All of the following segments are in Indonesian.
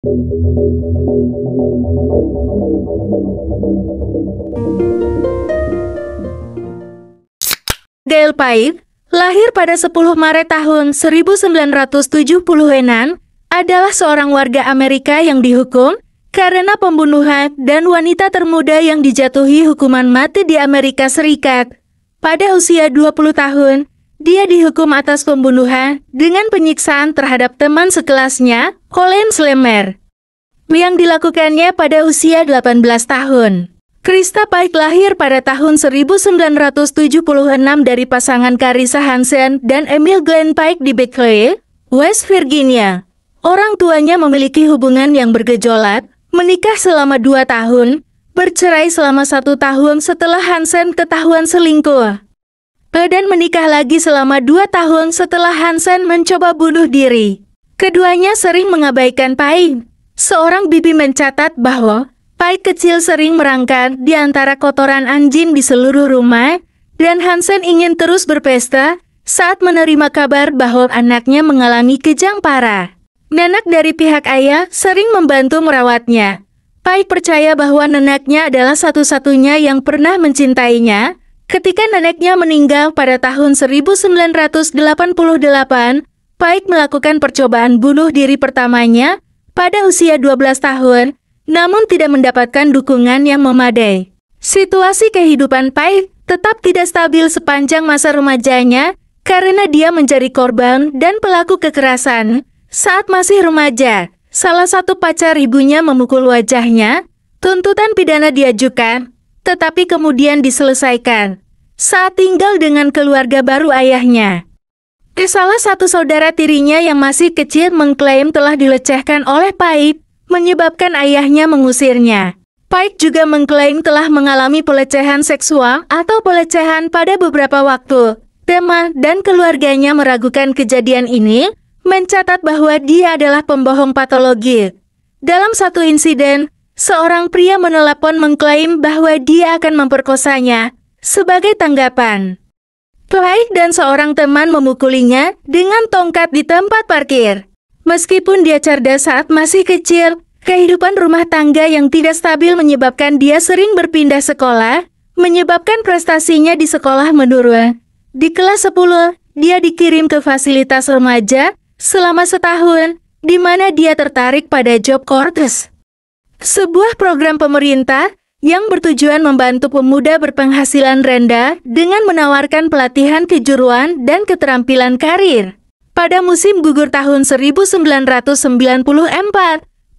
Gail Pike, lahir pada 10 Maret tahun 1976, adalah seorang warga Amerika yang dihukum karena pembunuhan dan wanita termuda yang dijatuhi hukuman mati di Amerika Serikat. Pada usia 20 tahun, dia dihukum atas pembunuhan dengan penyiksaan terhadap teman sekelasnya, Colin Slammer, yang dilakukannya pada usia 18 tahun. Krista Pike lahir pada tahun 1976 dari pasangan Carissa Hansen dan Emil Glenn Pike di Berkeley, West Virginia. Orang tuanya memiliki hubungan yang bergejolak, menikah selama 2 tahun, bercerai selama 1 tahun setelah Hansen ketahuan selingkuh, dan menikah lagi selama 2 tahun setelah Hansen mencoba bunuh diri. Keduanya sering mengabaikan Pike. Seorang bibi mencatat bahwa Pike kecil sering merangkak di antara kotoran anjing di seluruh rumah, dan Hansen ingin terus berpesta saat menerima kabar bahwa anaknya mengalami kejang parah. Nenek dari pihak ayah sering membantu merawatnya. Pike percaya bahwa neneknya adalah satu-satunya yang pernah mencintainya. Ketika neneknya meninggal pada tahun 1988, Pike melakukan percobaan bunuh diri pertamanya pada usia 12 tahun, namun tidak mendapatkan dukungan yang memadai. Situasi kehidupan Pike tetap tidak stabil sepanjang masa remajanya karena dia menjadi korban dan pelaku kekerasan. Saat masih remaja, salah satu pacar ibunya memukul wajahnya. Tuntutan pidana diajukan, tetapi kemudian diselesaikan saat tinggal dengan keluarga baru ayahnya. Salah satu saudara tirinya yang masih kecil mengklaim telah dilecehkan oleh Pike, menyebabkan ayahnya mengusirnya. Pike juga mengklaim telah mengalami pelecehan seksual atau pelecehan pada beberapa waktu. Teman dan keluarganya meragukan kejadian ini, mencatat bahwa dia adalah pembohong patologi. Dalam satu insiden, seorang pria menelepon mengklaim bahwa dia akan memperkosanya. Sebagai tanggapan, Pike dan seorang teman memukulinya dengan tongkat di tempat parkir. Meskipun dia cerdas saat masih kecil, kehidupan rumah tangga yang tidak stabil menyebabkan dia sering berpindah sekolah, menyebabkan prestasinya di sekolah menurun. Di kelas 10, dia dikirim ke fasilitas remaja selama setahun, di mana dia tertarik pada Job Corps, sebuah program pemerintah yang bertujuan membantu pemuda berpenghasilan rendah dengan menawarkan pelatihan kejuruan dan keterampilan karir. Pada musim gugur tahun 1994,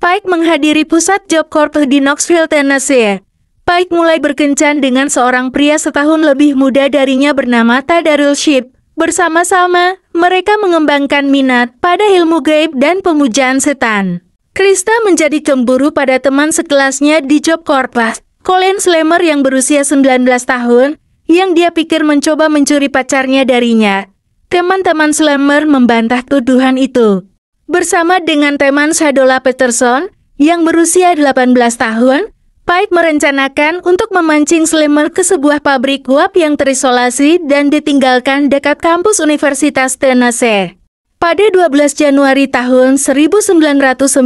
Pike menghadiri pusat Job Corps di Knoxville, Tennessee. Pike mulai berkencan dengan seorang pria setahun lebih muda darinya bernama Tadarul Shipp. Bersama-sama, mereka mengembangkan minat pada ilmu gaib dan pemujaan setan. Krista menjadi cemburu pada teman sekelasnya di Job Corps, Colin Slammer yang berusia 19 tahun, yang dia pikir mencoba mencuri pacarnya darinya. Teman-teman Slammer membantah tuduhan itu. Bersama dengan teman Shadola Peterson, yang berusia 18 tahun, Pike merencanakan untuk memancing Slammer ke sebuah pabrik uap yang terisolasi dan ditinggalkan dekat kampus Universitas Tennessee. Pada 12 Januari tahun 1995,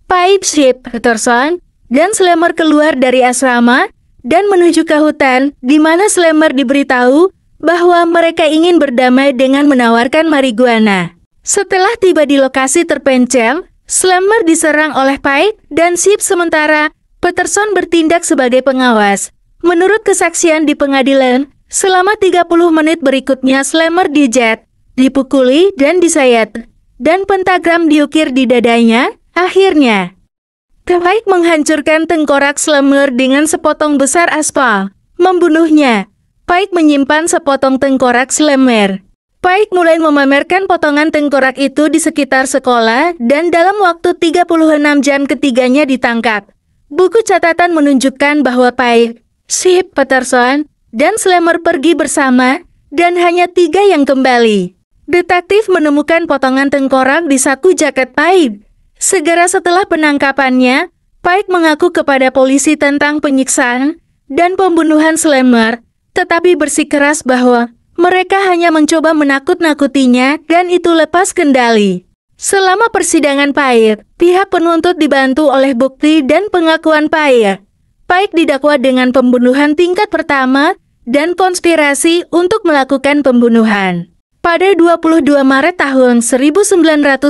Pike, Shipp, Peterson, dan Slammer keluar dari asrama dan menuju ke hutan, di mana Slammer diberitahu bahwa mereka ingin berdamai dengan menawarkan marijuana. Setelah tiba di lokasi terpencil, Slammer diserang oleh Pike dan Shipp, sementara Peterson bertindak sebagai pengawas. Menurut kesaksian di pengadilan, selama 30 menit berikutnya Slammer dijet, dipukuli dan disayat, dan pentagram diukir di dadanya. Akhirnya, Pike menghancurkan tengkorak Slammer dengan sepotong besar aspal, membunuhnya. Pike menyimpan sepotong tengkorak Slammer. Pike mulai memamerkan potongan tengkorak itu di sekitar sekolah, dan dalam waktu 36 jam ketiganya ditangkap. Buku catatan menunjukkan bahwa Pike, Shipp, Peterson, dan Slammer pergi bersama, dan hanya 3 yang kembali. Detektif menemukan potongan tengkorak di saku jaket Pike. Segera setelah penangkapannya, Pike mengaku kepada polisi tentang penyiksaan dan pembunuhan Slammer, tetapi bersikeras bahwa mereka hanya mencoba menakut-nakutinya dan itu lepas kendali. Selama persidangan Pike, pihak penuntut dibantu oleh bukti dan pengakuan Pike. Pike didakwa dengan pembunuhan tingkat pertama dan konspirasi untuk melakukan pembunuhan. Pada 22 Maret tahun 1996,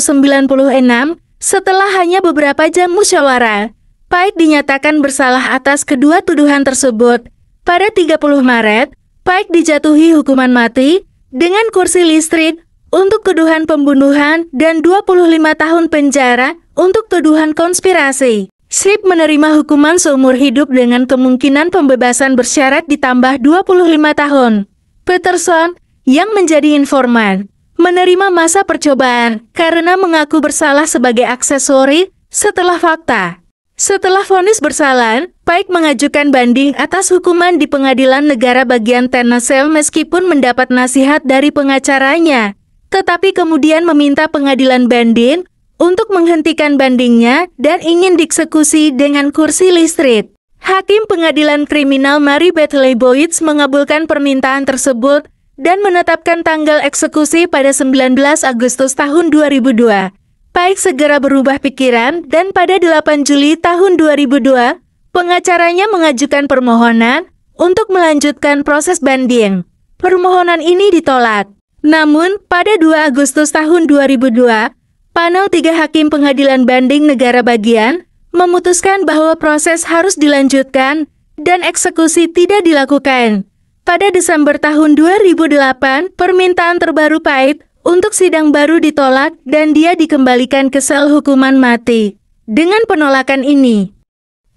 setelah hanya beberapa jam musyawarah, Pike dinyatakan bersalah atas kedua tuduhan tersebut. Pada 30 Maret, Pike dijatuhi hukuman mati dengan kursi listrik untuk tuduhan pembunuhan dan 25 tahun penjara untuk tuduhan konspirasi. Shipp menerima hukuman seumur hidup dengan kemungkinan pembebasan bersyarat ditambah 25 tahun. Peterson, yang menjadi informan, menerima masa percobaan karena mengaku bersalah sebagai aksesori setelah fakta. Setelah vonis bersalah, Pike mengajukan banding atas hukuman di Pengadilan Negara Bagian Tennessee meskipun mendapat nasihat dari pengacaranya, tetapi kemudian meminta pengadilan banding untuk menghentikan bandingnya dan ingin dieksekusi dengan kursi listrik. Hakim Pengadilan Kriminal Mary Beth Leibowitz mengabulkan permintaan tersebut dan menetapkan tanggal eksekusi pada 19 Agustus tahun 2002. Pike segera berubah pikiran dan pada 8 Juli tahun 2002, pengacaranya mengajukan permohonan untuk melanjutkan proses banding. Permohonan ini ditolak. Namun, pada 2 Agustus tahun 2002, panel 3 hakim Pengadilan Banding Negara Bagian memutuskan bahwa proses harus dilanjutkan dan eksekusi tidak dilakukan. Pada Desember tahun 2008, permintaan terbaru Pike untuk sidang baru ditolak dan dia dikembalikan ke sel hukuman mati. Dengan penolakan ini,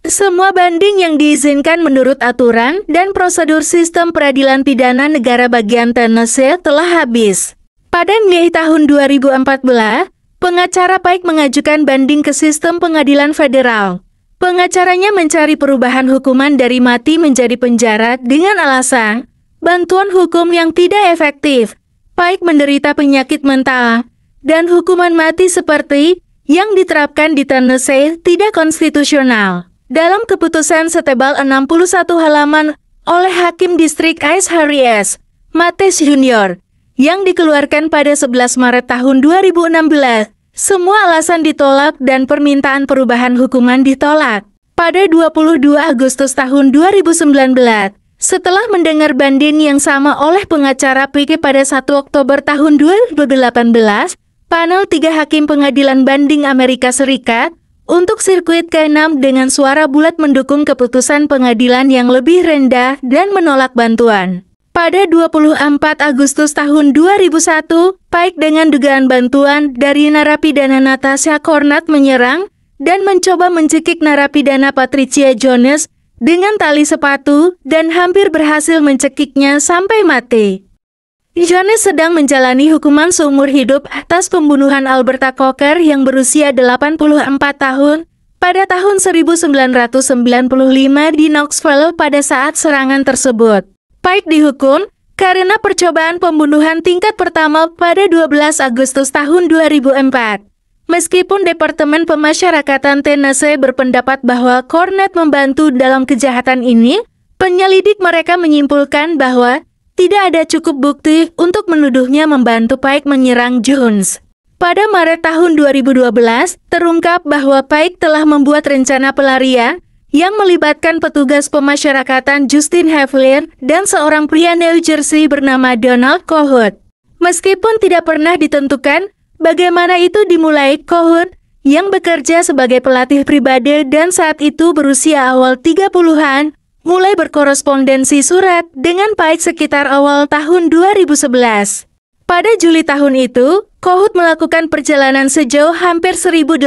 semua banding yang diizinkan menurut aturan dan prosedur sistem peradilan pidana negara bagian Tennessee telah habis. Pada Mei tahun 2014, pengacara Pike mengajukan banding ke sistem pengadilan federal. Pengacaranya mencari perubahan hukuman dari mati menjadi penjara dengan alasan bantuan hukum yang tidak efektif. Pike menderita penyakit mental, dan hukuman mati seperti yang diterapkan di Tennessee tidak konstitusional. Dalam keputusan setebal 61 halaman oleh Hakim Distrik Ice Harry S. Mates Jr. yang dikeluarkan pada 11 Maret tahun 2016, semua alasan ditolak dan permintaan perubahan hukuman ditolak. Pada 22 Agustus tahun 2019, setelah mendengar banding yang sama oleh pengacara Pike pada 1 Oktober tahun 2018, panel 3 hakim Pengadilan Banding Amerika Serikat untuk sirkuit ke-6 dengan suara bulat mendukung keputusan pengadilan yang lebih rendah dan menolak bantuan. Pada 24 Agustus tahun 2001, Pike dengan dugaan bantuan dari narapidana Natasha Cornett menyerang dan mencoba mencekik narapidana Patricia Jones dengan tali sepatu dan hampir berhasil mencekiknya sampai mati. Jones sedang menjalani hukuman seumur hidup atas pembunuhan Alberta Coker yang berusia 84 tahun pada tahun 1995 di Knoxville pada saat serangan tersebut. Pike dihukum karena percobaan pembunuhan tingkat pertama pada 12 Agustus tahun 2004. Meskipun Departemen Pemasyarakatan Tennessee berpendapat bahwa Cornett membantu dalam kejahatan ini, penyelidik mereka menyimpulkan bahwa tidak ada cukup bukti untuk menuduhnya membantu Pike menyerang Jones. Pada Maret tahun 2012, terungkap bahwa Pike telah membuat rencana pelarian yang melibatkan petugas pemasyarakatan Justin Havlier dan seorang pria New Jersey bernama Donald Kohut. Meskipun tidak pernah ditentukan bagaimana itu dimulai, Kohut yang bekerja sebagai pelatih pribadi dan saat itu berusia awal 30-an, mulai berkorespondensi surat dengan Pike sekitar awal tahun 2011. Pada Juli tahun itu, Kohut melakukan perjalanan sejauh hampir 1.800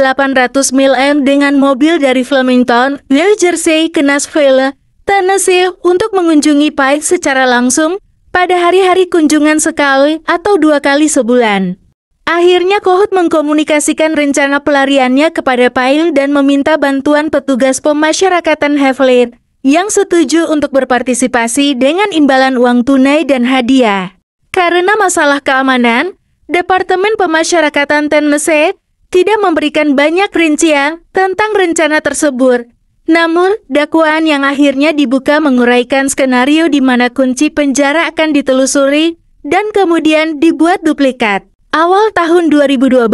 mil dengan mobil dari Flemington, New Jersey ke Nashville, Tennessee untuk mengunjungi Pike secara langsung pada hari-hari kunjungan sekali atau 2 kali sebulan. Akhirnya Kohut mengkomunikasikan rencana pelariannya kepada Pike dan meminta bantuan petugas pemasyarakatan Havlier yang setuju untuk berpartisipasi dengan imbalan uang tunai dan hadiah. Karena masalah keamanan, Departemen Pemasyarakatan Tennessee tidak memberikan banyak rincian tentang rencana tersebut. Namun, dakwaan yang akhirnya dibuka menguraikan skenario di mana kunci penjara akan ditelusuri dan kemudian dibuat duplikat. Awal tahun 2012,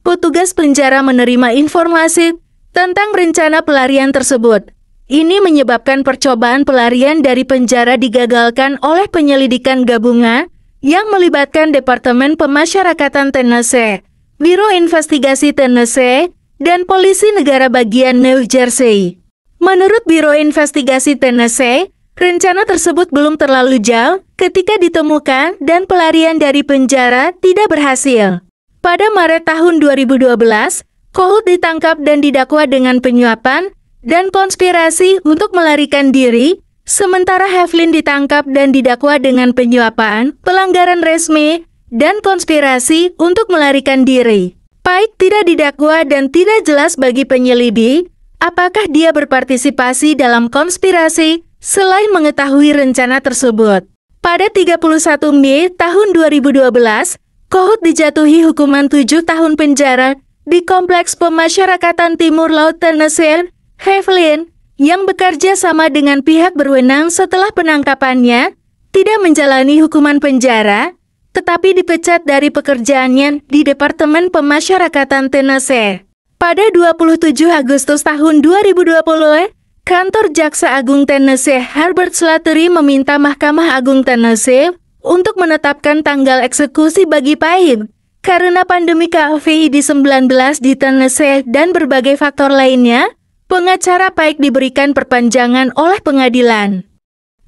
petugas penjara menerima informasi tentang rencana pelarian tersebut. Ini menyebabkan percobaan pelarian dari penjara digagalkan oleh penyelidikan gabungan yang melibatkan Departemen Pemasyarakatan Tennessee, Biro Investigasi Tennessee, dan Polisi Negara Bagian New Jersey. Menurut Biro Investigasi Tennessee, rencana tersebut belum terlalu jauh ketika ditemukan dan pelarian dari penjara tidak berhasil. Pada Maret tahun 2012, Colt ditangkap dan didakwa dengan penyuapan dan konspirasi untuk melarikan diri, sementara Heflin ditangkap dan didakwa dengan penyuapan, pelanggaran resmi, dan konspirasi untuk melarikan diri. Pike tidak didakwa dan tidak jelas bagi penyelidik apakah dia berpartisipasi dalam konspirasi selain mengetahui rencana tersebut. Pada 31 Mei tahun 2012, Colt dijatuhi hukuman 7 tahun penjara di Kompleks Pemasyarakatan Timur Laut Tennessee. Heflin, yang bekerja sama dengan pihak berwenang setelah penangkapannya, tidak menjalani hukuman penjara, tetapi dipecat dari pekerjaannya di Departemen Pemasyarakatan Tennessee. Pada 27 Agustus tahun 2020, Kantor Jaksa Agung Tennessee Herbert Slattery meminta Mahkamah Agung Tennessee untuk menetapkan tanggal eksekusi bagi Pike karena pandemi COVID-19 di Tennessee dan berbagai faktor lainnya. Pengacara Pike diberikan perpanjangan oleh pengadilan.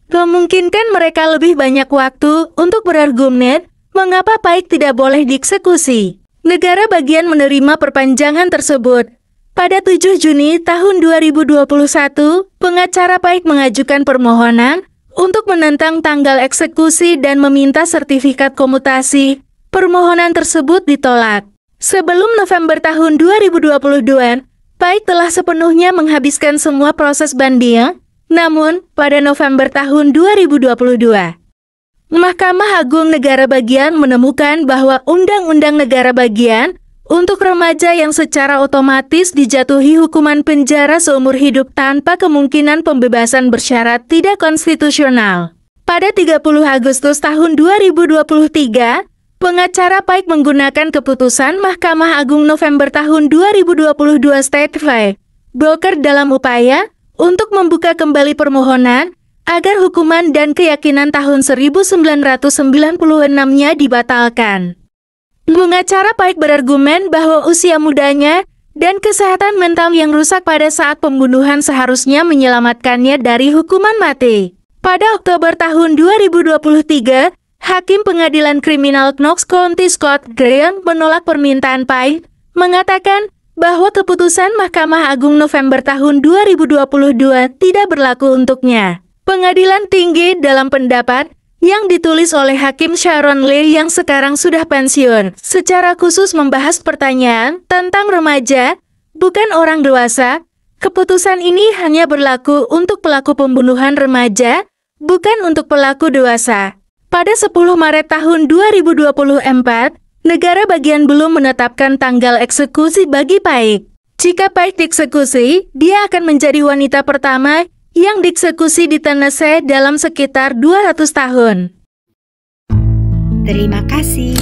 Memungkinkan mereka lebih banyak waktu untuk berargumen mengapa Pike tidak boleh dieksekusi. Negara bagian menerima perpanjangan tersebut. Pada 7 Juni tahun 2021, pengacara Pike mengajukan permohonan untuk menentang tanggal eksekusi dan meminta sertifikat komutasi. Permohonan tersebut ditolak. Sebelum November tahun 2022, Pike telah sepenuhnya menghabiskan semua proses banding, namun pada November tahun 2022, Mahkamah Agung Negara Bagian menemukan bahwa Undang-Undang Negara Bagian untuk remaja yang secara otomatis dijatuhi hukuman penjara seumur hidup tanpa kemungkinan pembebasan bersyarat tidak konstitusional. Pada 30 Agustus tahun 2023, pengacara Pike menggunakan keputusan Mahkamah Agung November tahun 2022 State v. Booker dalam upaya untuk membuka kembali permohonan agar hukuman dan keyakinan tahun 1996-nya dibatalkan. Pengacara Pike berargumen bahwa usia mudanya dan kesehatan mental yang rusak pada saat pembunuhan seharusnya menyelamatkannya dari hukuman mati. Pada Oktober tahun 2023, Hakim Pengadilan Kriminal Knox County Scott Graham menolak permintaan Pike, mengatakan bahwa keputusan Mahkamah Agung November tahun 2022 tidak berlaku untuknya. Pengadilan Tinggi dalam pendapat yang ditulis oleh Hakim Sharon Lee yang sekarang sudah pensiun, secara khusus membahas pertanyaan tentang remaja, bukan orang dewasa. Keputusan ini hanya berlaku untuk pelaku pembunuhan remaja, bukan untuk pelaku dewasa. Pada 10 Maret tahun 2024, negara bagian belum menetapkan tanggal eksekusi bagi Pike. Jika Pike dieksekusi, dia akan menjadi wanita pertama yang dieksekusi di Tennessee dalam sekitar 200 tahun. Terima kasih.